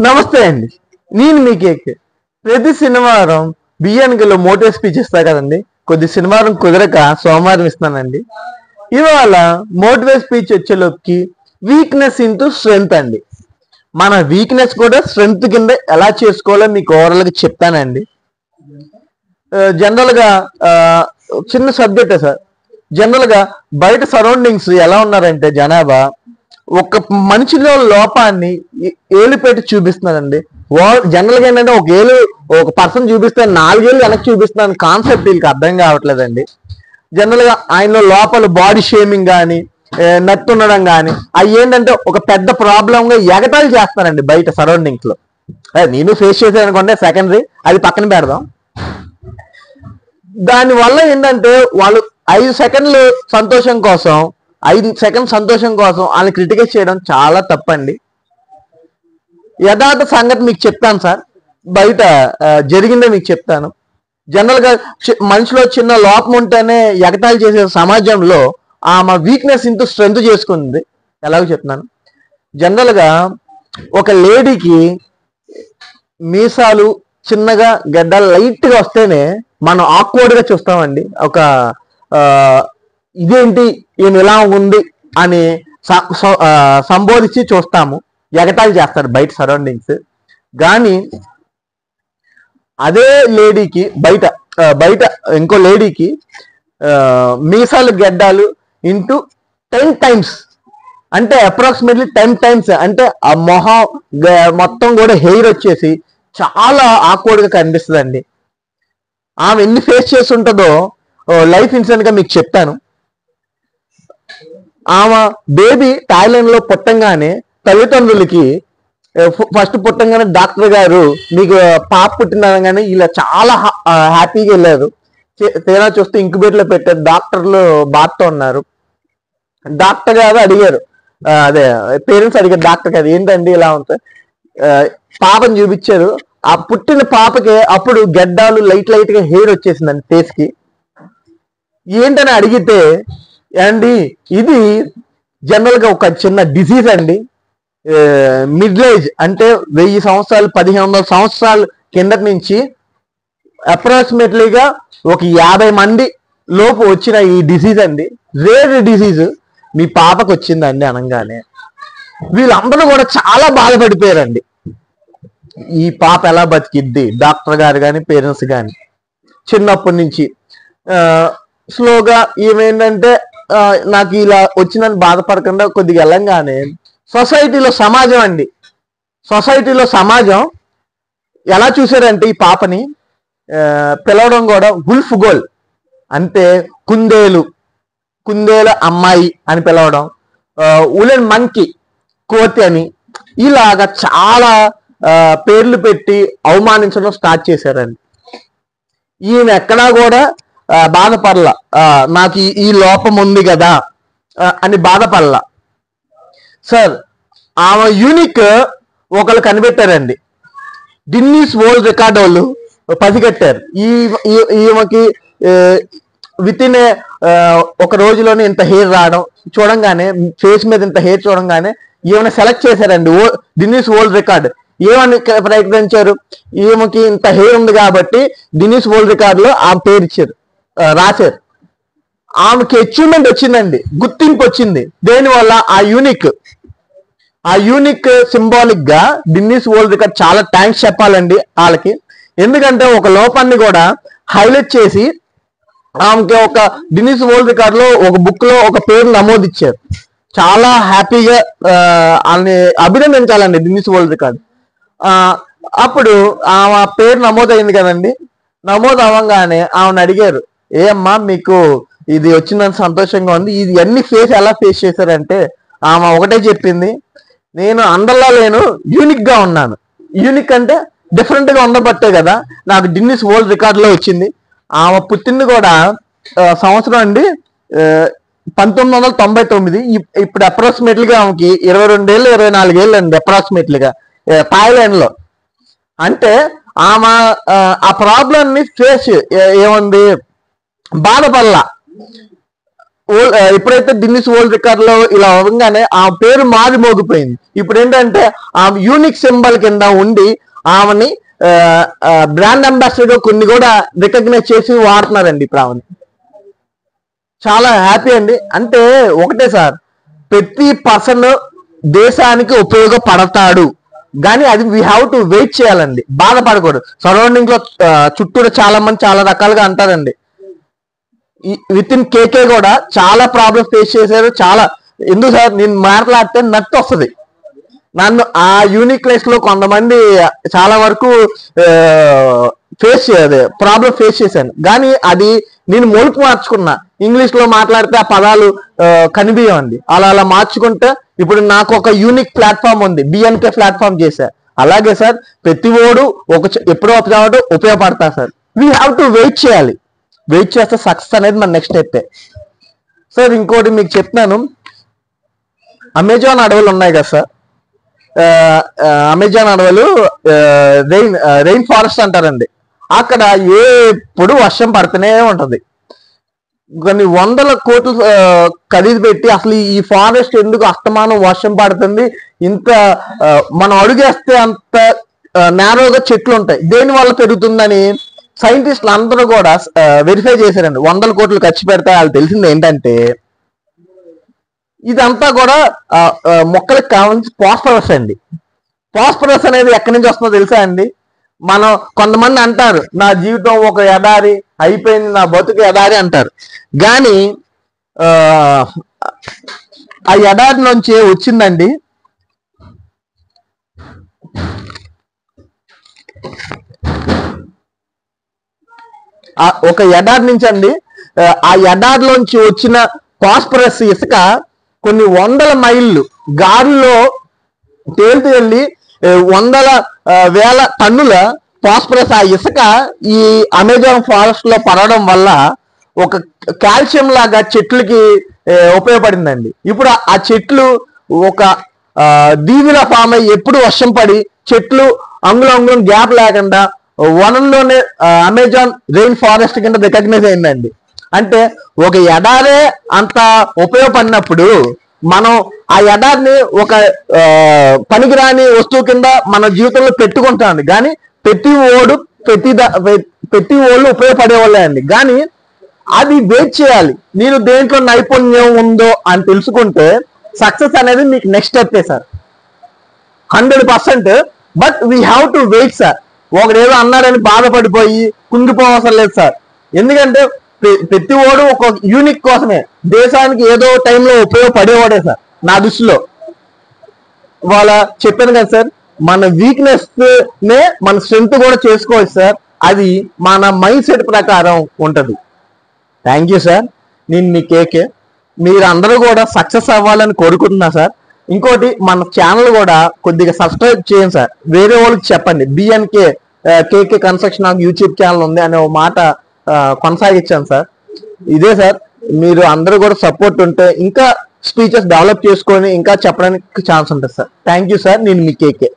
నమస్తే అండి, నేను మీ కేక్. ప్రతి శనివారం బియ్యానికిలో మోటివేట్ స్పీచ్ ఇస్తా కదండి. కొద్ది శనివారం కుదరక సోమవారం ఇస్తున్నానండి. ఇవాళ మోటివేట్ స్పీచ్ వచ్చేలోకి వీక్నెస్ ఇంటూ స్ట్రెంగ్త్ అండి. మన వీక్నెస్ కూడా స్ట్రెంగ్త్ కింద ఎలా చేసుకోవాలో మీకు ఓవరాల్గా చెప్తానండి. జనరల్గా చిన్న సబ్జెక్టే సార్. జనరల్గా బయట సరౌండింగ్స్ ఎలా ఉన్నారంటే జనాభా ఒక మనిషిలో లోపాన్ని ఏలు పెట్టి చూపిస్తున్నారండి. జనరల్గా ఏంటంటే ఒక పర్సన్ చూపిస్తే 4 ఏళ్ళు వెనక్కి చూపిస్తున్నాను కాన్సెప్ట్ వీళ్ళకి అర్థం కావట్లేదండి. జనరల్గా ఆయనలో లోపల బాడీ షేమింగ్ కానీ నట్టు ఉండడం కానీ అవి ఏంటంటే ఒక పెద్ద ప్రాబ్లంగా ఎగతాళి చేస్తారండి బయట సరౌండింగ్స్ లో. నేను ఫేస్ చేశాను అనుకోండి, సెకండరీ, అది పక్కన పెడదాం. దానివల్ల ఏంటంటే వాళ్ళు 5 సెకండ్లు సంతోషం కోసం 5 సెకండ్ సంతోషం కోసం వాళ్ళని క్రిటికైజ్ చేయడం చాలా తప్పండి. యథార్థ సంగతి మీకు చెప్తాను సార్, బయట జరిగిందే మీకు చెప్తాను. జనరల్గా మనిషిలో చిన్న లోపం ఉంటేనే ఎగతాళి చేసే సమాజంలో ఆమె వీక్నెస్ ఇంటూ స్ట్రెంగ్త్ చేసుకుంది. ఎలాగో చెప్తున్నాను. జనరల్గా ఒక లేడీకి మీసాలు చిన్నగా గడ్డలు లైట్గా వస్తేనే మనం ఆక్వర్డ్గా చూస్తామండి. ఒక ఇదేంటి ఈమె ఇలా ఉంది అని సంబోధించి చూస్తాము, ఎగతాళి చేస్తారు బయట సరౌండింగ్స్. కానీ అదే లేడీకి బయట ఇంకో లేడీకి మీసాలు గడ్డాలు ఇంటూ 10 టైమ్స్, అంటే అప్రాక్సిమేట్లీ 10 టైమ్స్, అంటే ఆ మొహం మొత్తం కూడా హెయిర్ వచ్చేసి చాలా ఆక్వర్డ్గా కనిపిస్తుందండి. ఆమె ఎన్ని ఫేస్ చేసి ఉంటుందో లైఫ్ ఇన్సిడెంట్ గా మీకు చెప్తాను. ఆమె బేబీ థాయిలాండ్ లో పుట్టంగానే తల్లిదండ్రులకి ఫస్ట్ పుట్టంగానే డాక్టర్ గారు మీకు పాప పుట్టినగానే ఇలా చాలా హ్యాపీగా వెళ్ళారు. తీరా చూస్తే ఇంక్యుబేటర్ లో పెట్టారు. డాక్టర్లు బాధతో ఉన్నారు. డాక్టర్ గారు అడిగారు, అదే పేరెంట్స్ అడిగారు డాక్టర్ గారు, ఏంటండి ఇలా ఉంటుంది. పాపని చూపించారు. ఆ పుట్టిన పాపకి అప్పుడు గడ్డాలు లైట్ గా హెయిర్ వచ్చేసిందండి ఫేస్ కి. ఏంటని అడిగితే, అండి ఇది జనరల్ గా ఒక చిన్న డిసీజ్ అండి. మిడిల్ ఏజ్ అంటే 1000 సంవత్సరాలు 1500 సంవత్సరాల కిందటి నుంచి అప్రాక్సిమేట్లీగా ఒక 50 మంది లోపు వచ్చిన ఈ డిసీజ్ అండి. Rare disease. మీ పాపకు వచ్చిందండి అనగానే వీళ్ళందరూ కూడా చాలా బాధపడిపోయారండి. ఈ పాప ఎలా బతికిద్ది, డాక్టర్ గారు కానీ పేరెంట్స్ కానీ. చిన్నప్పటి నుంచి స్లోగా ఏమేంటంటే నాకు ఇలా వచ్చిందని బాధపడకుండా కొద్దిగా వెళ్ళంగానే సొసైటీలో సమాజం ఎలా చూసారంటే ఈ పాపని పిలవడం కూడా వుల్ఫ్ గోల్, అంటే కుందేలు అమ్మాయి అని పిలవడం, ఉలెన్ మంకీ కోతి అని ఇలాగా చాలా పేర్లు పెట్టి అవమానించడం స్టార్ట్ చేశారండి. ఈయన ఎక్కడా కూడా బాధపడలా, నాకు ఈ లోపం ఉంది కదా అని బాధపడలా. సార్ ఆమె యూనిక్ ఒకళ్ళు కనిపెట్టారండి. గిన్నీస్ వరల్డ్ రికార్డ్ వాళ్ళు పసిగట్టారు. ఈమెకి విత్ ఇన్ ఒక రోజులోనే ఇంత హెయిర్ రావడం చూడంగానే, ఫేస్ మీద ఇంత హెయిర్ చూడంగానే ఈమెను సెలెక్ట్ చేశారండి గిన్నీస్ వరల్డ్ రికార్డ్. ఏమని ప్రయత్నించారు, ఈమెకి ఇంత హెయిర్ ఉంది కాబట్టి గిన్నీస్ వరల్డ్ రికార్డ్ లో ఆమె పేరు ఇచ్చారు, రాశారు. ఆమెకి అచీవ్మెంట్ వచ్చిందండి, గుర్తింపు వచ్చింది. దేనివల్ల ఆ యూనిక్ సింబాలిక్ గా గిన్నీస్ వరల్డ్ రికార్డ్ చాలా థ్యాంక్స్ చెప్పాలండి వాళ్ళకి. ఎందుకంటే ఒక లోపాన్ని కూడా హైలైట్ చేసి ఆమెకి ఒక గిన్నీస్ వరల్డ్ రికార్డ్ లో ఒక బుక్ లో ఒక పేరు నమోదిచ్చారు. చాలా హ్యాపీగా వాళ్ళని అభినందించాలండి గిన్నీస్ వరల్డ్ రికార్డ్. అప్పుడు ఆమె పేరు నమోదైంది కదండి. నమోదు అవ్వగానే ఆమెను అడిగారు, ఏమ్మా మీకు ఇది వచ్చిందని సంతోషంగా ఉంది, ఇది అన్ని ఎలా ఫేస్ చేశారంటే ఆమె ఒకటే చెప్పింది, నేను అందరిలా లేను, యూనిక్ గా ఉన్నాను. యూనిక్ అంటే డిఫరెంట్ గా ఉండబట్టే కదా నాకు గిన్నీస్ వరల్డ్ రికార్డ్ లో వచ్చింది. ఆమె పుట్టింది కూడా సంవత్సరం అండి 1999. ఇప్పుడు అప్రాక్సిమేట్లీగా ఆమెకి 22 ఏళ్ళు 24 ఏళ్ళు అండి అప్రాక్సిమేట్లీగా థాయిలాండ్ లో. అంటే ఆమె ఆ ప్రాబ్లం ని ఫేస్ ఏముంది, బాధపడలా. ఎప్పుడైతే గిన్నిస్ వరల్డ్ రికార్డ్ లో ఇలా అవగానే ఆ పేరు మారి మోగిపోయింది. ఇప్పుడు ఏంటంటే ఆ యూనిక్ సింబల్ కింద ఉండి ఆమెని బ్రాండ్ అంబాసిడర్ కొన్ని కూడా రికగ్నైజ్ చేసి వాడుతున్నారండి ఇప్పుడు ఆమెని. చాలా హ్యాపీ అండి. అంటే ఒకటే సార్, ప్రతి పర్సన్ దేశానికి ఉపయోగపడతాడు, కానీ అది వీ హ్యావ్ టు వెయిట్ చేయాలండి, బాధపడకూడదు. సరౌండింగ్ లో చుట్టూ చాలా మంది చాలా రకాలుగా అంటారండి. విత్ ఇన్ కేకే కూడా చాలా ప్రాబ్లమ్స్ ఫేస్ చేశారు. చాలా ఎందుకు సార్, నేను మాట్లాడితే నట్టు వస్తుంది. నన్ను ఆ యూనిక్నెస్ లో కొంతమంది చాలా వరకు ప్రాబ్లం ఫేస్ చేశాను, కానీ అది నేను మొలుపు మార్చుకున్నా. ఇంగ్లీష్ లో మాట్లాడితే ఆ పదాలు కనిపించండి, అలా అలా మార్చుకుంటే ఇప్పుడు నాకు ఒక యూనిక్ ప్లాట్ఫామ్ ఉంది, బిఎన్కే ప్లాట్ఫామ్ చేశా. అలాగే సార్ ప్రతి ఓడు ఎప్పుడో ఉపయోగపడతా sir. We have to wait చేయాలి, వెయిట్ చేస్తే సక్సెస్ అనేది మన నెక్స్ట్ స్టెప్. సార్ ఇంకోటి మీకు చెప్తున్నాను, అమెజాన్ అడవులు ఉన్నాయి కదా సార్, అమెజాన్ అడవులు రెయిన్ ఫారెస్ట్ అంటారండి. అక్కడ ఎప్పుడు వర్షం పడుతూనే ఉంటది. కొన్ని వందల కోట్లు ఖరీదు పెట్టి అసలు ఈ ఫారెస్ట్ ఎందుకు అస్తమానం వర్షం పడుతుంది, ఇంత మనం అడుగేస్తే అంత నేరోగా చెట్లు ఉంటాయి, దేని వల్ల పెరుగుతుందని సైంటిస్టులు అందరూ కూడా వెరిఫై చేశారండి. 100 కోట్లు ఖర్చు పెడతాయి. వాళ్ళు తెలిసింది ఏంటంటే ఇదంతా కూడా మొక్కలకు కావాల్సిన ఫాస్ఫరస్ అండి. ఫాస్ఫరస్ అనేది ఎక్కడి నుంచి వస్తుందో తెలుసా అండి? మనం కొంతమంది అంటారు నా జీవితం ఒక ఎడారి అయిపోయింది, నా బతుకు ఎడారి అంటారు, కానీ ఆ ఎడారి నుంచి వచ్చిందండి ఒక ఎడారి నుంచి అండి, ఆ ఎడారిలోంచి వచ్చిన ఫాస్ఫరస్ ఇసుక కొన్ని వందల మైళ్ళు గాలిలో తేలుతూ వెళ్ళి వందల వేల టన్నుల ఫాస్ఫరస్ ఆ ఇసుక ఈ అమెజాన్ ఫారెస్ట్ లో పడడం వల్ల ఒక కాల్షియం లాగా చెట్లకి ఉపయోగపడిందండి. ఇప్పుడు ఆ చెట్లు ఒక దీవిలా ఫామ్ అయ్యి ఎప్పుడు వర్షం పడి చెట్లు అంగుళం గ్యాప్ లేకుండా వనంలోనే అమెజాన్ రెయిన్ ఫారెస్ట్ కింద రికగ్నైజ్ అయిందండి. అంటే ఒక ఎడారే అంత ఉపయోగపడినప్పుడు మనం ఆ ఎడారిని ఒక పనికిరాని వస్తువు కింద మన జీవితంలో పెట్టుకుంటామండి, కానీ ప్రతి ఓళ్ళు ఉపయోగపడేవాళ్ళే అండి. కానీ అది వెయిట్ చేయాలి, నేను దేంట్లో నైపుణ్యం ఉందో అని తెలుసుకుంటే సక్సెస్ అనేది మీకు నెక్స్ట్ స్టెప్పే sir, 100%. But we have to wait sir. ఒకడేదో అన్నారని బాధపడిపోయి కుంగిపోవసరం లేదు సార్. ఎందుకంటే ప్రతి ఓడు ఒక యూనిక్ కోసమే, దేశానికి ఏదో టైంలో ఉపయోగపడేవాడే సార్ నా దృష్టిలో. వాళ్ళ చెప్పాను కదా సార్, మన వీక్నెస్ నే మన స్ట్రెంత్ కూడా చేసుకోవచ్చు సార్, అది మన మైండ్ సెట్ ప్రకారం ఉంటది. Thank you sir. నేను మీ కేకే, మీరు అందరూ కూడా సక్సెస్ అవ్వాలని కోరుకుంటున్నా సార్. ఇంకోటి మన ఛానల్ కూడా కొద్దిగా సబ్స్క్రైబ్ చేయండి సార్, వేరే వాళ్ళకి చెప్పండి. బిఎన్కే కేకే కన్స్ట్రక్షన్ నాకు యూట్యూబ్ ఛానల్ ఉంది అనే ఒక మాట కొనసాగించాను సార్. ఇదే సార్, మీరు అందరూ కూడా సపోర్ట్ ఉంటే ఇంకా స్పీచెస్ డెవలప్ చేసుకొని ఇంకా చెప్పడానికి ఛాన్స్ ఉంటుంది సార్. Thank you sir. నేను మీ కేకే.